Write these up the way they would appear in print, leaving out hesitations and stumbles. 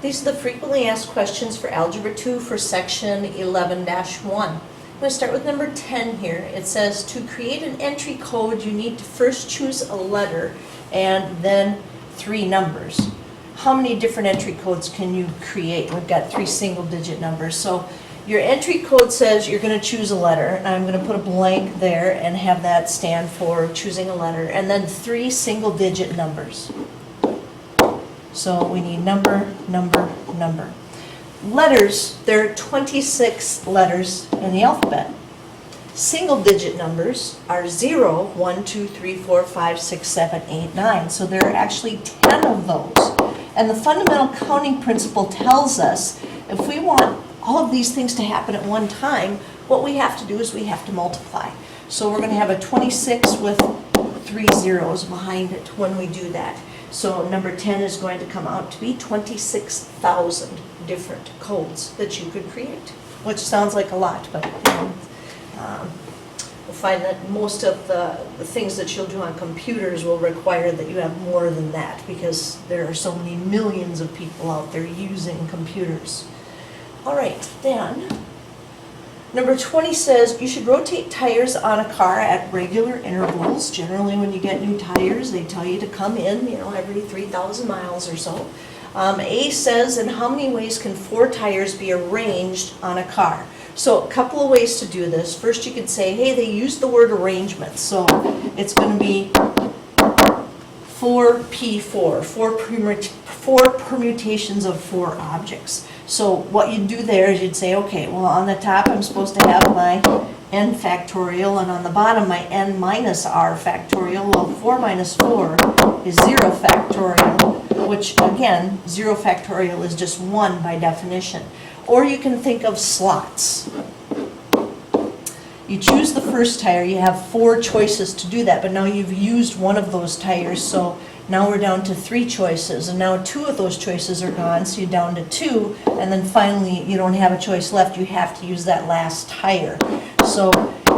These are the frequently asked questions for Algebra 2 for section 11-1. I'm going to start with number 10 here. It says, to create an entry code, you need to first choose a letter and then 3 numbers. How many different entry codes can you create? We've got 3 single-digit numbers. So your entry code says you're going to choose a letter, and I'm going to put a blank there and have that stand for choosing a letter, and then 3 single-digit numbers. So we need number, number, number. Letters, there are 26 letters in the alphabet. Single-digit numbers are 0, 1, 2, 3, 4, 5, 6, 7, 8, 9. So there are actually 10 of those. And the fundamental counting principle tells us if we want all of these things to happen at one time, what we have to do is we have to multiply. So we're going to have a 26 with 3 zeros behind it when we do that. So number 10 is going to come out to be 26,000 different codes that you could create, which sounds like a lot, but we'll find that most of the things that you'll do on computers will require that you have more than that, because there are so many millions of people out there using computers. All right, then, number 20 says you should rotate tires on a car at regular intervals. Generally, when you get new tires, they tell you to come in, every 3,000 miles or so. A says, in how many ways can 4 tires be arranged on a car? So a couple of ways to do this. First, you could say, hey, they used the word arrangement. So it's going to be 4p4, 4 permutations of 4 objects. So what you'd do there is you'd say, okay, well, on the top I'm supposed to have my n factorial, and on the bottom my n minus r factorial. Well, 4 minus 4 is 0 factorial, which again, 0 factorial is just 1 by definition. Or you can think of slots. You choose the first tire, you have 4 choices to do that, but now you've used one of those tires, so now we're down to 3 choices, and now 2 of those choices are gone, so you're down to 2, and then finally you don't have a choice left, you have to use that last tire. So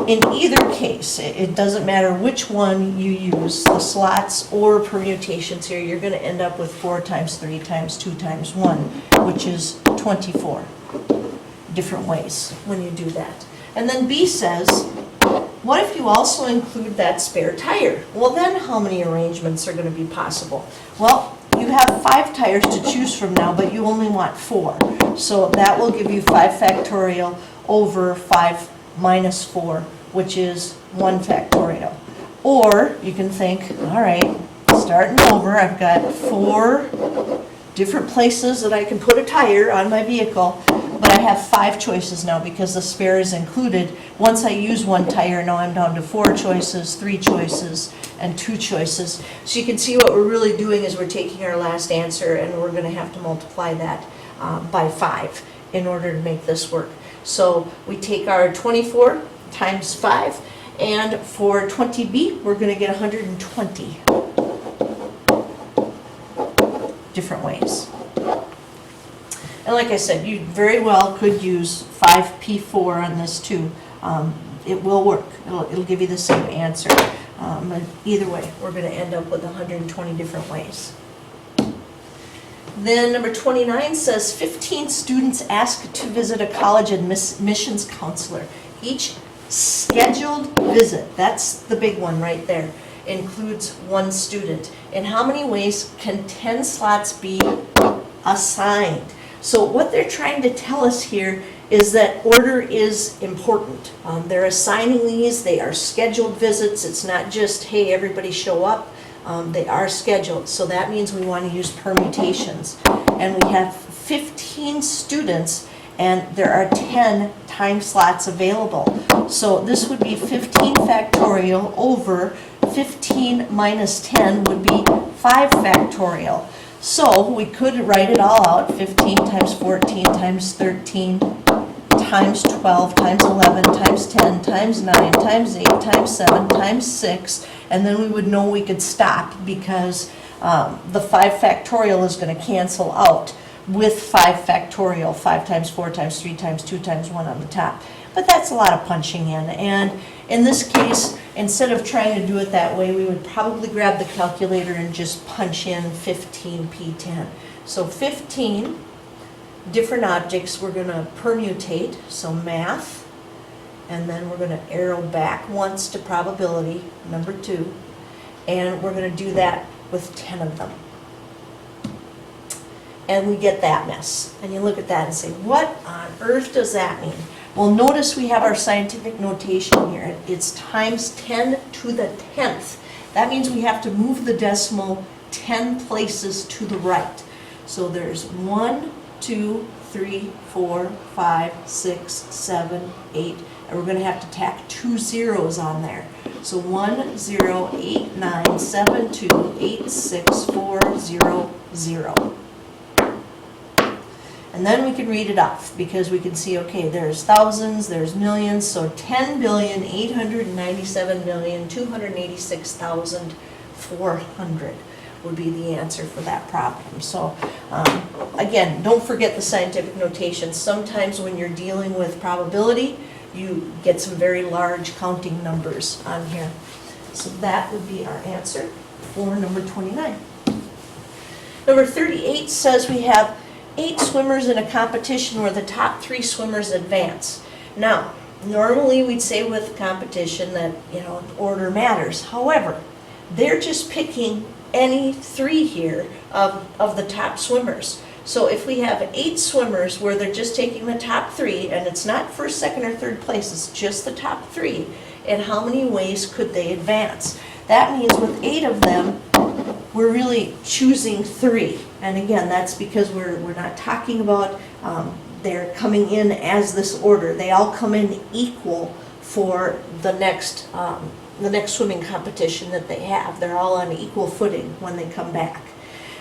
in either case, it doesn't matter which one you use, the slots or permutations here, you're going to end up with 4 times 3 times 2 times 1, which is 24 different ways when you do that. And then B says, what if you also include that spare tire? Well, then how many arrangements are going to be possible? Well, you have 5 tires to choose from now, but you only want 4. So that will give you 5 factorial over 5 minus 4, which is 1 factorial. Or you can think, all right, starting over, I've got 4 different places that I can put a tire on my vehicle, but I have 5 choices now because the spare is included. Once I use 1 tire, now I'm down to 4 choices, 3 choices, and 2 choices. So you can see what we're really doing is we're taking our last answer and we're going to have to multiply that by 5 in order to make this work. So we take our 24 times 5, and for 20B, we're going to get 120 different ways. And like I said, you very well could use 5p4 on this too. It will work. It'll give you the same answer. But either way, we're going to end up with 120 different ways. Then number 29 says 15 students asked to visit a college admissions counselor. Each scheduled visit, that's the big one right there, includes 1 student. In how many ways can 10 slots be assigned? So what they're trying to tell us here is that order is important. They're assigning these, they are scheduled visits. It's not just, hey, everybody show up. They are scheduled, so that means we want to use permutations. And we have 15 students, and there are 10 time slots available. So this would be 15 factorial over 15 minus 10 would be 5 factorial. So we could write it all out, 15 times 14 times 13 times 12 times 11 times 10 times 9 times 8 times 7 times 6, and then we would know we could stop because the 5 factorial is going to cancel out with 5 factorial, 5 times 4 times 3 times 2 times 1 on the top. But that's a lot of punching in, and in this case, instead of trying to do it that way, we would probably grab the calculator and just punch in 15p10. So 15 different objects we're going to permutate, so math, and then we're going to arrow back once to probability, number 2, and we're going to do that with 10 of them. And we get that mess. And you look at that and say, what on earth does that mean? Well, notice we have our scientific notation here. It's times 10 to the 10th. That means we have to move the decimal 10 places to the right. So there's 1, 2, 3, 4, 5, 6, 7, 8, and we're going to have to tack 2 zeros on there. So 1, 0, 8, 9, 7, 2, 8, 6, 4, 0, 0. And then we can read it off because we can see, okay, there's thousands, there's millions, so 10,897,286,400 would be the answer for that problem. So again, don't forget the scientific notation. Sometimes when you're dealing with probability, you get some very large counting numbers on here. So that would be our answer for number 29. Number 38 says we have 8 swimmers in a competition where the top 3 swimmers advance. Now, normally we'd say with competition that, order matters. However, they're just picking any 3 here of the top swimmers. So if we have 8 swimmers where they're just taking the top 3, and it's not first, second, or third place, it's just the top 3, and how many ways could they advance? That means with 8 of them, we're really choosing 3. And again, that's because we're not talking about they're coming in as this order. They all come in equal for the next swimming competition that they have. They're all on equal footing when they come back.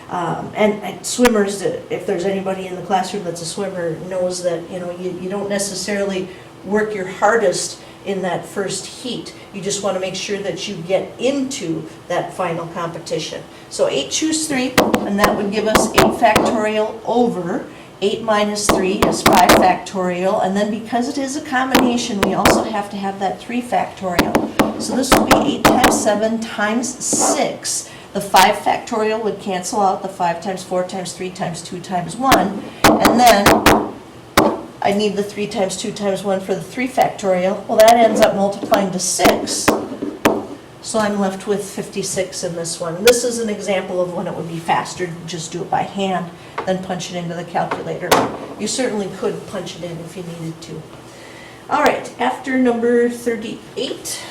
And swimmers, if there's anybody in the classroom that's a swimmer, knows that you don't necessarily work your hardest in that first heat. You just want to make sure that you get into that final competition. So 8 choose 3, and that would give us 8 factorial over 8 minus 3 is 5 factorial, and then because it is a combination, we also have to have that 3 factorial. So this would be 8 times 7 times 6. The 5 factorial would cancel out the 5 times 4 times 3 times 2 times 1, and then I need the 3 times 2 times 1 for the 3 factorial. Well, that ends up multiplying to 6. So I'm left with 56 in this one. This is an example of when it would be faster to just do it by hand than punch it into the calculator. You certainly could punch it in if you needed to. All right, after number 38,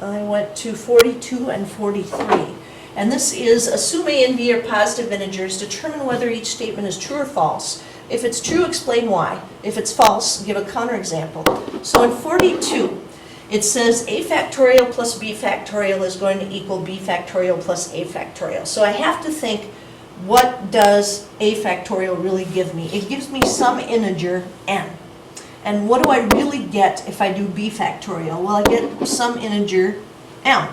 I went to 42 and 43. And this is, assume A and B are positive integers, determine whether each statement is true or false. If it's true, explain why. If it's false, give a counterexample. So in 42, it says a factorial plus b factorial is going to equal b factorial plus a factorial. So I have to think, what does a factorial really give me? It gives me some integer n. And what do I really get if I do b factorial? Well, I get some integer m.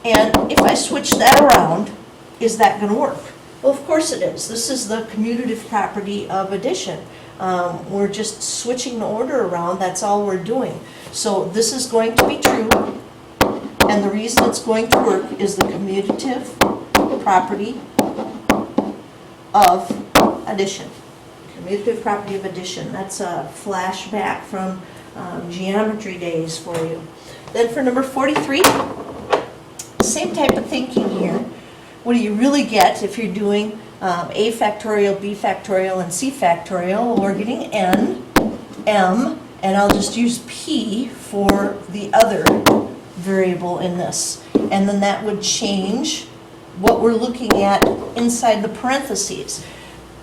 And if I switch that around, is that going to work? Well, of course it is. This is the commutative property of addition. We're just switching the order around. That's all we're doing. So this is going to be true. And the reason it's going to work is the commutative property of addition. Commutative property of addition. That's a flashback from geometry days for you. Then for number 43, same type of thinking here. What do you really get if you're doing a factorial, b factorial, and c factorial? Well, we're getting n, m, and I'll just use p for the other variable in this. And then that would change what we're looking at inside the parentheses.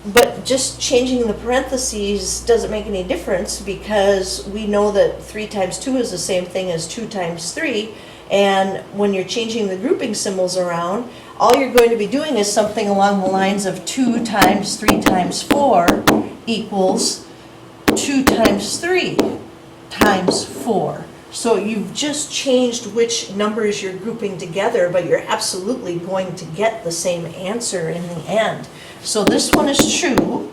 But just changing the parentheses doesn't make any difference because we know that 3 times 2 is the same thing as 2 times 3. And when you're changing the grouping symbols around, all you're going to be doing is something along the lines of 2 times 3 times 4 equals 2 times 3 times 4. So you've just changed which numbers you're grouping together, but you're absolutely going to get the same answer in the end. So this one is true,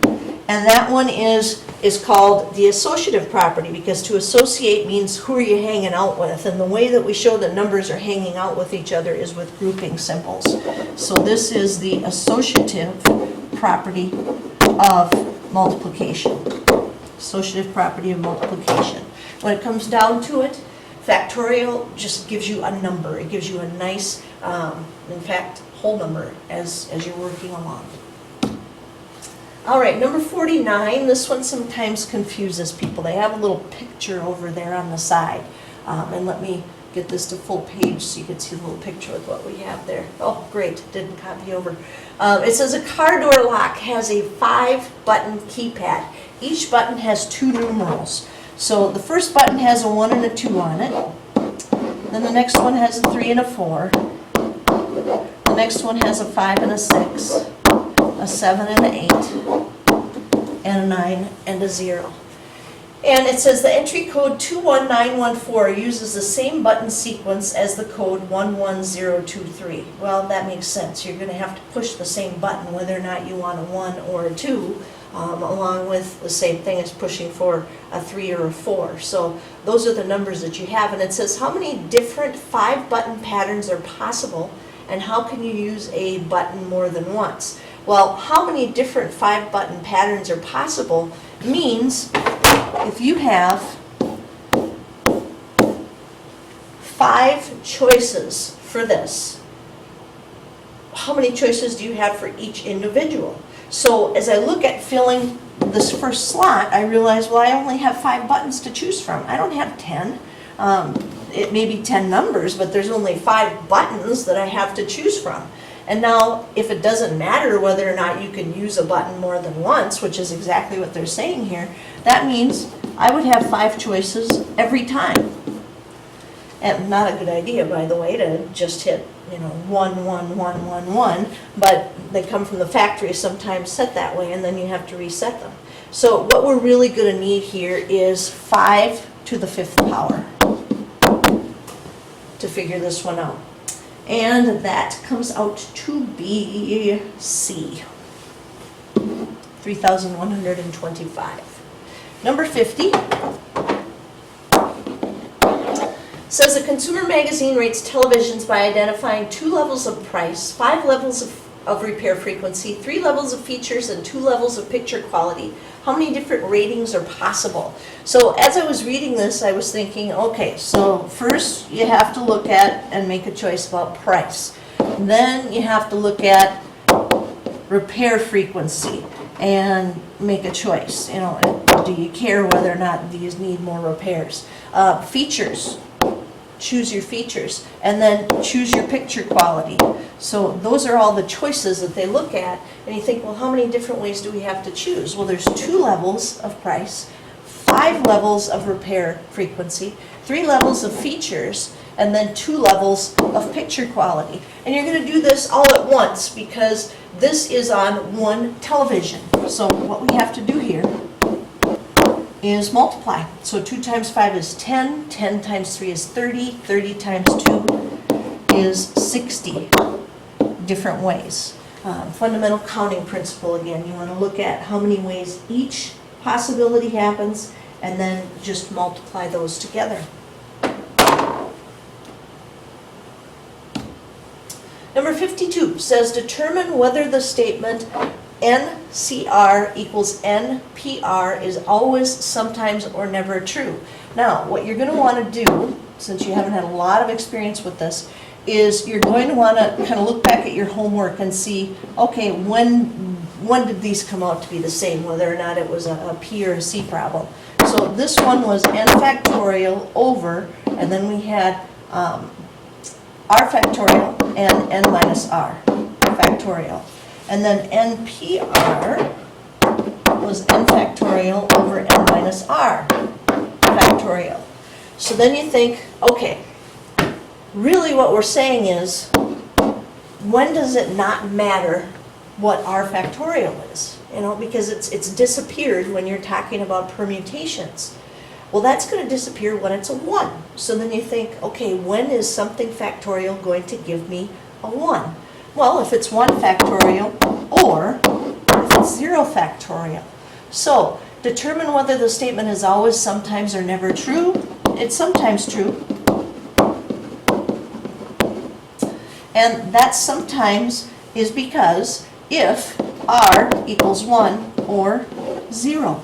and that one is called the associative property, because to associate means who are you hanging out with, and the way that we show that numbers are hanging out with each other is with grouping symbols. So this is the associative property of multiplication. Associative property of multiplication. When it comes down to it, factorial just gives you a number. It gives you a nice, in fact, whole number as you're working along. All right, number 49, this one sometimes confuses people. They have a little picture over there on the side. And let me get this to full page so you can see the little picture with what we have there. Oh, great, didn't copy over. It says a car door lock has a 5-button keypad. Each button has 2 numerals. So the first button has a 1 and a 2 on it. Then the next one has a 3 and a 4. The next one has a 5 and a 6. A 7 and an 8, and a 9 and a 0. And it says the entry code 21914 uses the same button sequence as the code 11023. Well, that makes sense. You're going to have to push the same button whether or not you want a 1 or a 2, along with the same thing as pushing for a 3 or a 4. So those are the numbers that you have. And it says how many different 5-button patterns are possible, and how can you use a button more than once? Well, how many different 5-button patterns are possible means if you have 5 choices for this, how many choices do you have for each individual? So as I look at filling this first slot, I realize, well, I only have 5 buttons to choose from. I don't have 10. It may be 10 numbers, but there's only 5 buttons that I have to choose from. And now, if it doesn't matter whether or not you can use a button more than once, which is exactly what they're saying here, that means I would have 5 choices every time. And not a good idea, by the way, to just hit, 1, 1, 1, 1, 1, but they come from the factory sometimes set that way, and then you have to reset them. So what we're really going to need here is 5 to the 5th power to figure this one out. And that comes out to be C, 3,125. Number 50 says a consumer magazine rates televisions by identifying 2 levels of price, 5 levels of repair frequency, 3 levels of features, and 2 levels of picture quality. How many different ratings are possible? So as I was reading this, I was thinking, okay, so first you have to look at and make a choice about price. Then you have to look at repair frequency and make a choice. Do you care whether or not these need more repairs? Features. Choose your features, and then choose your picture quality. So those are all the choices that they look at, and you think, well, how many different ways do we have to choose? Well, there's 2 levels of price, 5 levels of repair frequency, 3 levels of features, and then 2 levels of picture quality. And you're going to do this all at once because this is on one television. So what we have to do here is multiply. So 2 times 5 is 10, 10 times 3 is 30, 30 times 2 is 60 different ways. Fundamental counting principle again. You want to look at how many ways each possibility happens and then just multiply those together. Number 52 says determine whether the statement NCR equals NPR is always, sometimes, or never true. Now, what you're going to want to do, since you haven't had a lot of experience with this, is you're going to want to kind of look back at your homework and see, okay, when did these come out to be the same, whether or not it was a P or a C problem. So this one was n factorial over, and then we had r factorial and n minus r factorial. And then NPR was n factorial over n minus r factorial. So then you think, okay, really what we're saying is, when does it not matter what r factorial is? Because it's disappeared when you're talking about permutations. Well, that's going to disappear when it's a 1. So then you think, okay, when is something factorial going to give me a 1? Well, if it's 1 factorial or if it's 0 factorial. So, determine whether the statement is always, sometimes, or never true. It's sometimes true. And that sometimes is because if r equals 1 or 0.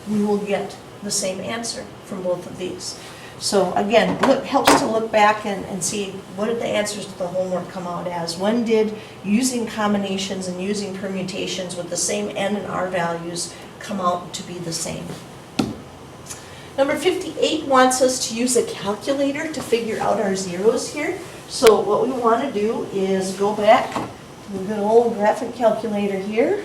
We will get the same answer from both of these. So again, look, helps to look back and see what did the answers to the homework come out as. When did using combinations and using permutations with the same n and r values come out to be the same? Number 58 wants us to use a calculator to figure out our zeros here. So what we want to do is go back to the good old graphic calculator here.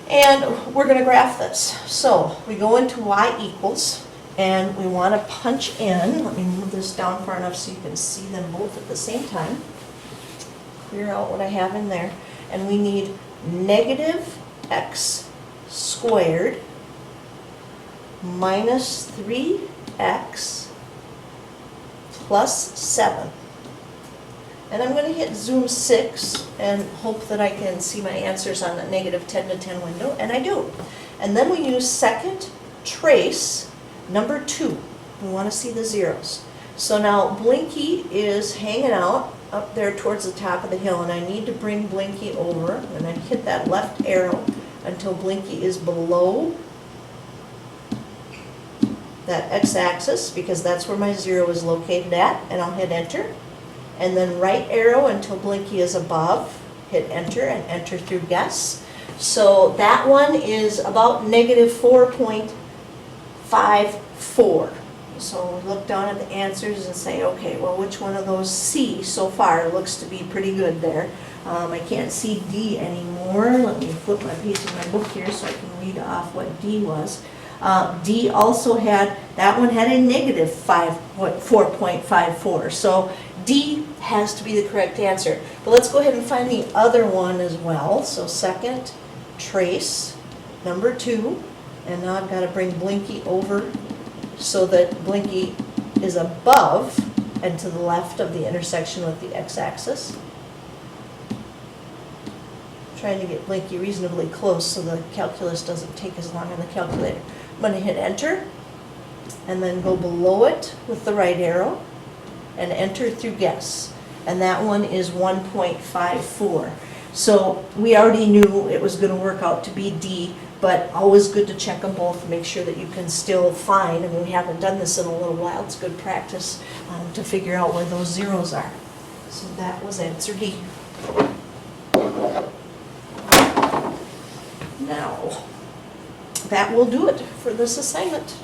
And we're going to graph this. So we go into y equals, and we want to punch in. Let me move this down far enough so you can see them both at the same time. Clear out what I have in there. And we need negative x squared minus 3x plus 7. And I'm going to hit zoom 6 and hope that I can see my answers on the negative 10 to 10 window, and I do. And then we use second trace number 2. We want to see the zeros. So now Blinky is hanging out up there towards the top of the hill, and I need to bring Blinky over, and I hit that left arrow until Blinky is below that x-axis, because that's where my 0 is located at, and I'll hit enter. And then right arrow until Blinky is above, hit enter, and enter through guess. So that one is about negative 4.54. So we look down at the answers and say, okay, well, which one of those C so far looks to be pretty good there? I can't see D anymore. Let me flip my page in my book here so I can read off what D was. D also had, that one had a negative 4.54. So D has to be the correct answer. But let's go ahead and find the other one as well. So second trace number 2. And now I've got to bring Blinky over so that Blinky is above and to the left of the intersection with the x-axis. Trying to get Blinky reasonably close so the calculus doesn't take as long on the calculator. I'm going to hit enter and then go below it with the right arrow and enter through guess. And that one is 1.54. So we already knew it was going to work out to be D, but always good to check them both, make sure that you can still find, and we haven't done this in a little while, it's good practice to figure out where those zeros are. So that was answer D. Now, that will do it for this assignment.